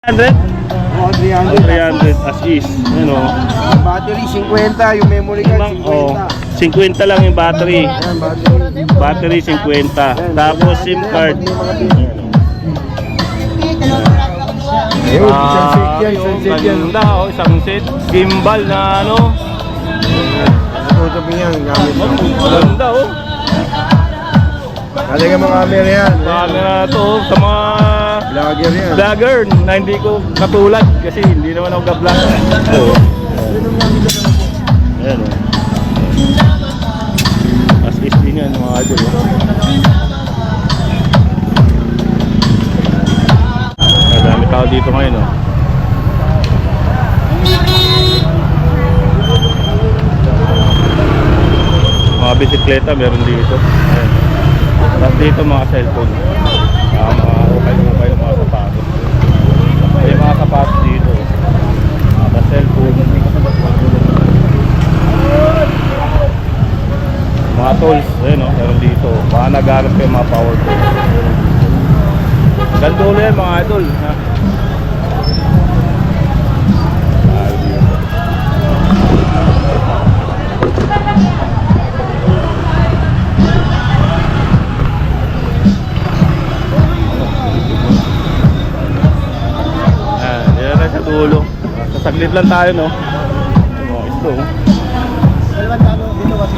100? Oh, 300. 300 as is. Ano? Battery 50, yung memory card 50. Oh, 50 lang yung battery. Ayan, battery. Battery 50. Tapos SIM card. Ayun, isang set yan, Yung isang set yan. ganda, oh, isang set. Gimbal na ano. Photopi yan, gamit mo. Ganda oh. Talaga mga camera yan. Camera to oh, sa mga Vlogger yan. vlogger na hindi ko katulad kasi hindi naman ako ga-vlog. Oo. Ayan oh. As is din yan mga idol oh. Madami tao dito ngayon oh. Mga bisikleta meron dito. Ayan. Tapos dito mga cellphone. Mga ukay ng mga sapatos. May mga sapatos dito. Mga cellphone. Mga tools. Ayan o, meron dito. Baka nag-aarap kayo mga power tools. Ganda ulit yan mga idol. Ha? Dulo. Sasaglit lang tayo no. Ito. Dito kasi.